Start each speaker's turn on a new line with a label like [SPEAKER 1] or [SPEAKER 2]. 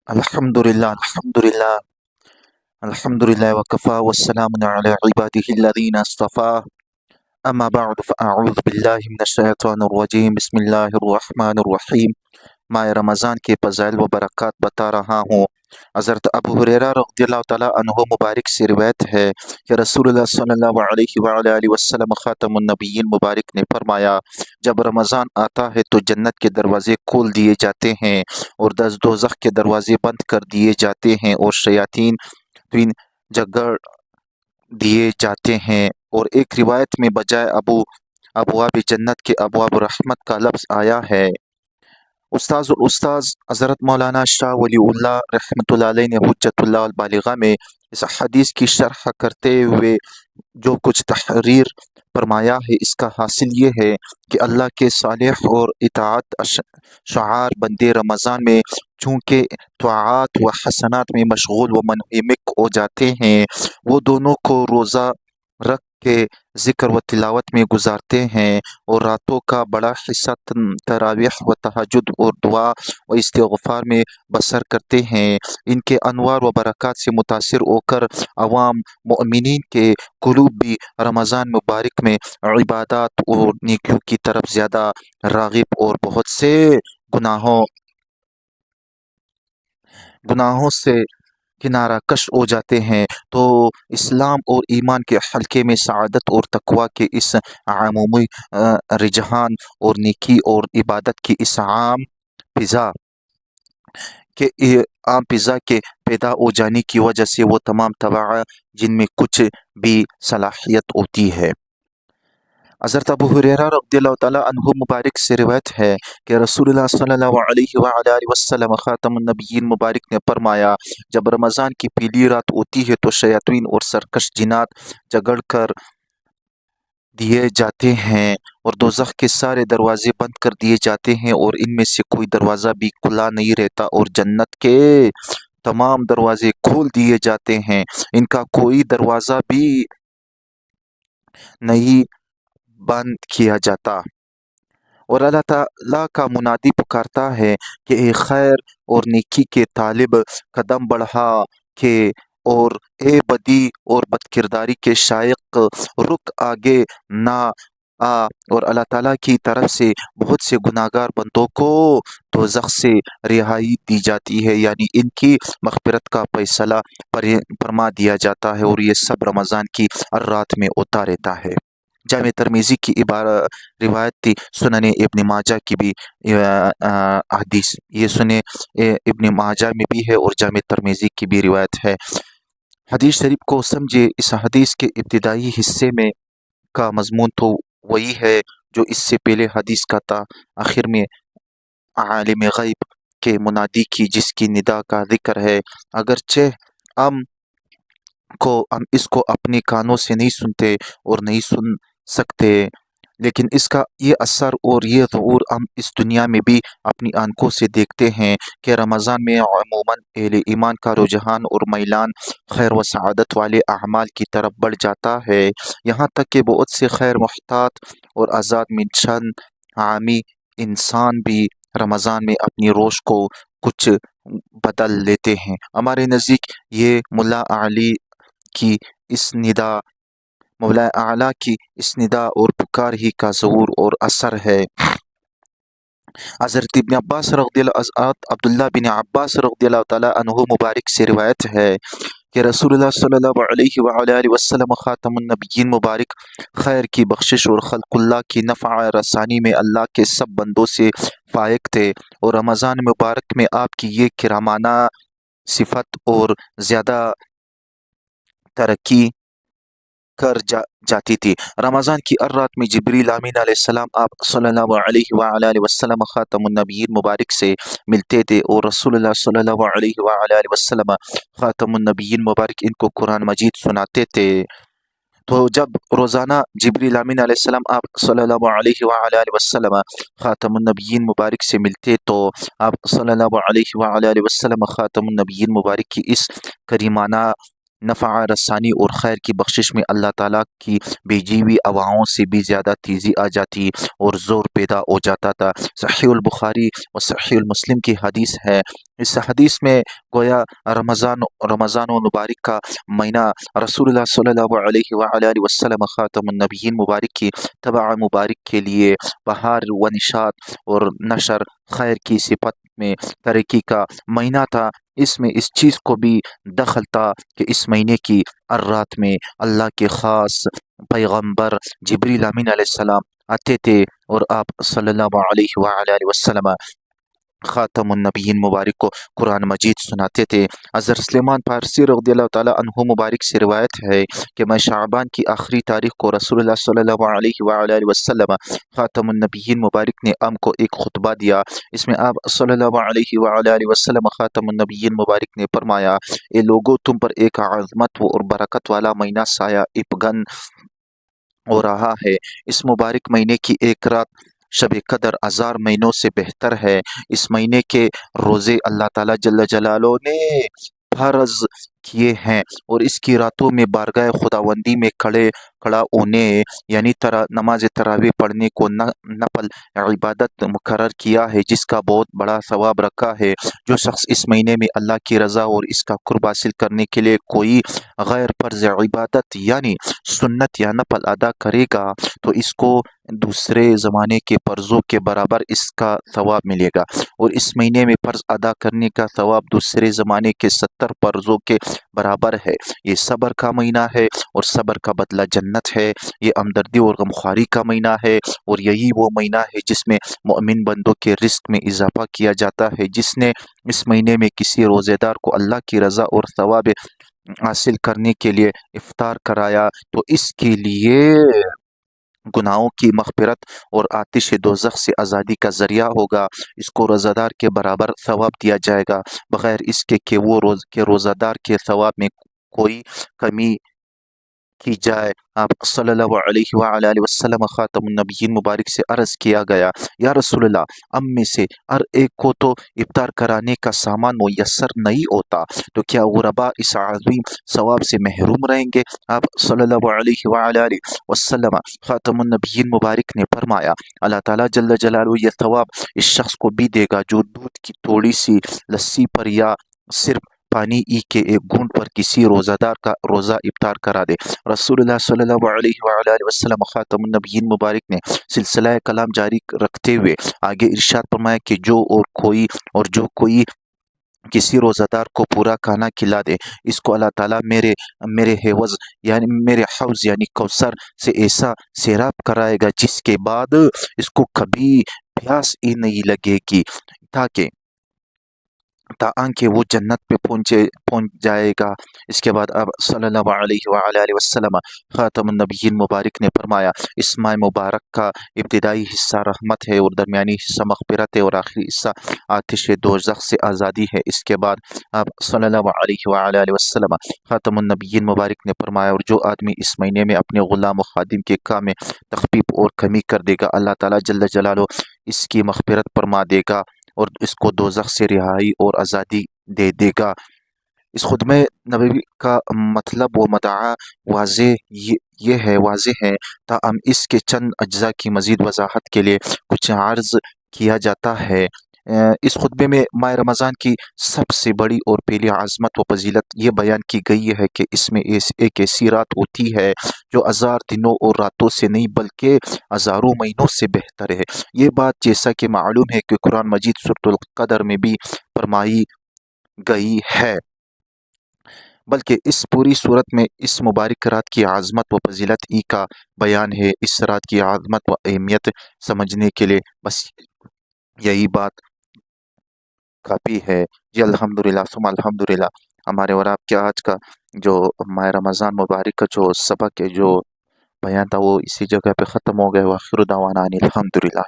[SPEAKER 1] الحمد للہ الحمد للہ وکفا والسلام علی عباده الذین اصطفى اما بعد فاعوذ باللہ من الشیطان الرجیم بسم اللہ الرحمن الرحیم۔ ماہ رمضان کے فضائل و برکات بتا رہا ہوں۔ حضرت ابو ہریرہ رضی اللہ تعالیٰ عنہ مبارک سے روایت ہے کہ رسول اللہ صلی اللہ علیہ وآلہ وسلم خاتم النبیین مبارک نے فرمایا، جب رمضان آتا ہے تو جنت کے دروازے کھول دیے جاتے ہیں اور دوزخ کے دروازے بند کر دیے جاتے ہیں اور شیاطین جگڑ دیے جاتے ہیں، اور ایک روایت میں بجائے ابواب جنت کے ابواب رحمت کا لفظ آیا ہے۔ استاذ حضرت مولانا شاہ ولی اللہ رحمۃ اللہ علیہ نے حجت اللہ البالغہ میں اس حدیث کی شرح کرتے ہوئے جو کچھ تحریر فرمایا ہے، اس کا حاصل یہ ہے کہ اللہ کے صالح اور اطاعت شعار بندے رمضان میں چونکہ طاعات و حسنات میں مشغول و منہمک ہو جاتے ہیں، وہ دونوں کو روزہ رکھ کے ذکر و تلاوت میں گزارتے ہیں اور راتوں کا بڑا حصہ تراویح و تہجد اور دعا و استغفار میں بسر کرتے ہیں۔ ان کے انوار و برکات سے متاثر ہو کر عوام مؤمنین کے قلوب بھی رمضان مبارک میں عبادات اور نیکیوں کی طرف زیادہ راغب اور بہت سے گناہوں سے کنارہ کش ہو جاتے ہیں، تو اسلام اور ایمان کے حلقے میں سعادت اور تقوی کے اس عمومی رجحان اور نیکی اور عبادت کی اس عام فضا کے پیدا ہو جانے کی وجہ سے وہ تمام تبع جن میں کچھ بھی صلاحیت ہوتی ہے۔ حضرت ابو ہریرہ رضی اللہ تعالیٰ عنہ مبارک سے روایت ہے کہ رسول اللہ صلی اللہ علیہ وآلہ وسلم خاتم النبیین مبارک نے فرمایا، جب رمضان کی پہلی رات ہوتی ہے تو شیاطین اور سرکش جنات جگڑ کر دیے جاتے ہیں اور دوزخ کے سارے دروازے بند کر دیے جاتے ہیں اور ان میں سے کوئی دروازہ بھی کھلا نہیں رہتا، اور جنت کے تمام دروازے کھول دیے جاتے ہیں، ان کا کوئی دروازہ بھی نہیں بند کیا جاتا، اور اللہ تعالیٰ کا منادی پکارتا ہے کہ اے خیر اور نیکی کے طالب قدم بڑھا کے، اور اے بدی اور بدکرداری کے شائق رک آگے نہ آ، اور اللہ تعالیٰ کی طرف سے بہت سے گناہگار بندوں کو دوزخ سے رہائی دی جاتی ہے، یعنی ان کی مغفرت کا فیصلہ فرما دیا جاتا ہے، اور یہ سب رمضان کی رات میں ہوتا رہتا ہے۔ جامع ترمذی کی روایت تھی، سنن ابن ماجہ کی بھی حدیث، یہ سنن ابن ماجہ میں بھی ہے اور جامع ترمذی کی بھی روایت ہے۔ حدیث شریف کو سمجھے، اس حدیث کے ابتدائی حصے میں کا مضمون تو وہی ہے جو اس سے پہلے حدیث کا تھا، آخر میں عالم غیب کے منادی کی جس کی ندا کا ذکر ہے، اگرچہ ہم اس کو اپنے کانوں سے نہیں سنتے اور نہیں سن سکتے، لیکن اس کا یہ اثر اور یہ ظہور ہم اس دنیا میں بھی اپنی آنکھوں سے دیکھتے ہیں کہ رمضان میں عموماً اہل ایمان کا رجحان اور میلان خیر و سعادت والے اعمال کی طرف بڑھ جاتا ہے، یہاں تک کہ بہت سے خیر محتاط اور آزاد منشان عامی انسان بھی رمضان میں اپنی روش کو کچھ بدل لیتے ہیں۔ ہمارے نزدیک یہ مولا اعلیٰ کی اس ندا اور پکار ہی کا ظہور اور اثر ہے۔ حضرت عبداللہ بن عباس رضی اللہ تعالیٰ عنہ مبارک سے روایت ہے کہ رسول اللہ صلی اللہ علیہ وآلہ وسلم خاتم النبیین مبارک خیر کی بخشش اور خلق اللہ کی نفع رسانی میں اللہ کے سب بندوں سے فائق تھے، اور رمضان مبارک میں آپ کی یہ کرامانہ صفت اور زیادہ ترقی کر جاتی تھی۔ رمضان کی رات میں جبریل امین علیہ السلام آپ صلی اللہ علیہ وآلہ وسلم خاتم النبیین مبارک سے ملتے تھے، اور رسول اللہ صلی اللہ علیہ وآلہ وسلم خاتم النبیین مبارک ان کو قرآن مجید سناتے تھے۔ تو جب روزانہ جبریل امین علیہ السلام آپ صلی اللہ علیہ وآلہ وسلم خاتم النبیین مبارک سے ملتے تو آپ صلی اللہ علیہ وآلہ وسلم خاتم النبیین مبارک کی اس کریمانہ नफ़ा रसानी और खैर की बख्शिश में अल्लाह ताला की भेजी हुई हवाओं से भी ज़्यादा तेज़ी आ जाती और ज़ोर पैदा हो जाता था। सहीहुल बुखारी और सहीहुल मुस्लिम की हदीस है। इस हदीस में गोया रमज़ान मुबारक का महीना रसूलुल्लाह सल्लल्लाहु अलैहि वसल्लम ख़ातमुन नबिय्यीन मुबारक की तबा मुबारक के लिए बहार व निशात और नशर खैर की सिफत में तरक्की का महीना था। इसमें इस चीज़ को भी दखल था कि इस महीने की हर रात में अल्लाह के ख़ास पैगंबर जिब्रील अमीन अलैहिस्सलाम आते थे और आप सल्लल्लाहु अलैहि वसल्लम ख़ातमुन नबिय्यीन मुबारक को कुरान मजीद सुनाते थे। हज़रत सुलेमान फ़ारसी रज़ियल्लाहु ताला अन्हु मुबारक से रिवायत है कि मैं शाबान की आखिरी तारीख को रसूलुल्लाह सल्लल्लाहु अलैहि वसल्लम ख़ातमुन नबिय्यीन मुबारक ने को एक खुतबा दिया। इसमें आप सल्लल्लाहु अलैहि वसल्लम ख़ातमुन नबिय्यीन मुबारक ने फरमाया, ए लोगो, तुम पर एक अज़मत और बरकत वाला महीना साया इफ़ग़न हो रहा है। इस मुबारक महीने की एक रात शब कदर हज़ार महीनों से बेहतर है। इस महीने के रोज़े अल्लाह ताला जल्ल जलालो ने फ़र्ज़ किए हैं और इसकी रातों में बारगाह खुदावंदी में खड़ा होने यानी नमाज तरावी पढ़ने को नफल इबादत मुकर्रर किया है, जिसका बहुत बड़ा सवाब रखा है। जो शख्स इस महीने में अल्लाह की रज़ा और इसका कुर्ब हासिल करने के लिए कोई गैर फ़र्ज़ इबादत यानी सुन्नत या नफल अदा करेगा तो इसको दूसरे ज़माने के फ़र्ज़ों के बराबर इसका सवाब मिलेगा और इस महीने में फ़र्ज़ अदा करने का सवाब दूसरे ज़माने के 70 फ़र्ज़ों के बराबर है। ये सब्र का महीना है और सब्र का बदला जन्नत है। ये हमदर्दी और गमख्वारी का महीना है और यही वो महीना है जिसमें मोमिन बंदों के रिज़्क़ में इज़ाफ़ा किया जाता है। जिसने इस महीने में किसी रोज़ेदार को अल्लाह की रज़ा और सवाब हासिल करने के लिए इफ्तार कराया तो इसके लिए गुनाहों की मग़फ़िरत और आतिश दोज़ख से आज़ादी का ज़रिया होगा। इसको रोज़ादार के बराबर सवाब दिया जाएगा बग़ैर इसके कि वो रोज़ादार के सवाब में कोई कमी की जाए। आप सल्लल्लाहु अलैहि वसल्लम ख़ातमुन नबिय्यीन मुबारक से अर्ज़ किया गया, या रसूलल्लाह, हम में से हर एक को तो इफ्तार कराने का सामान मुयस्सर नहीं होता, तो क्या गुरबा इस अज़ीम सवाब से महरूम रहेंगे? आप सल्लल्लाहु अलैहि वसल्लम ख़ातमुन नबिय्यीन मुबारक ने फरमाया, अल्लाह ताला जल्ल जलालुहु ये सवाब इस शख्स को भी देगा जो दूध की थोड़ी सी लस्सी पर या सिर्फ पानी के एक घूंट पर किसी रोज़ादार का रोज़ा इफ्तार करा दे। रसूलुल्लाह सल्लल्लाहु अलैहि वसल्लम ख़ातमुन नबिय्यीन मुबारक ने सिलसिला कलाम जारी रखते हुए आगे इरशाद फरमाया कि जो कोई किसी रोज़ादार को पूरा खाना खिला दे, इसको अल्लाह ताला मेरे मेरे हेवज़ यानी मेरे हौज़ यानी कौसर से ऐसा सैराब कराएगा जिसके बाद इसको कभी प्यास ही नहीं लगेगी, ताकि ताकि वो जन्नत पे पहुँच जाएगा। इसके बाद अब सल्लल्लाहु अलैहि वसल्लम ख़ातमुन नबिय्यीन मुबारक ने फरमाया, इस माह मुबारक का इब्तिदाई हिस्सा रहमत है और दरमियानी हिस्सा मग़फ़िरत है और आखिरी हिस्सा आतिश दोज़ख से आज़ादी है। इसके बाद अब सल्लल्लाहु अलैहि वसल्लम ख़ातमुन नबिय्यीन मुबारक ने फरमाया, और जो आदमी इस महीने में अपने ग़ुलाम व ख़ादिम के काम में तख़फ़ीफ़ और कमी कर देगा, अल्लाह ताला जल्ल जलालुहु इसकी मग़फ़िरत फरमा देगा और इसको दोज़ख से रिहाई और आज़ादी दे देगा। इस खुतबे नबवी का मतलब व मदआ वाज़ेह है, ताहम इसके चंद अज्ज़ा की मज़ीद वज़ाहत के लिए कुछ अर्ज़ किया जाता है। इस खुतबे में माह रमज़ान की सबसे बड़ी और पहली अज़मत व फ़ज़ीलत ये बयान की गई है कि इसमें एक ऐसी रात होती है जो हज़ार दिनों और रातों से नहीं बल्कि हज़ारों महीनों से बेहतर है। ये बात जैसा कि मालूम है कि कुरान मजीद सूरतुल क़दर में भी फरमाई गई है, बल्कि इस पूरी सूरत में इस मुबारक रात की आज़मत व फ़ज़ीलत ही का बयान है। इस रात की आज़मत व अहमियत समझने के लिए बस यही बात काफ़ी है। जी अल्हम्दुलिल्लाह सुम्मा अल्हम्दुलिल्लाह। हमारे और आपके आज का जो माह रमज़ान मुबारक का जो सबक है, जो बयान था, वो इसी जगह पे ख़त्म हो गया। व आखिरु दावाना अनिल हम्दुलिल्लाह।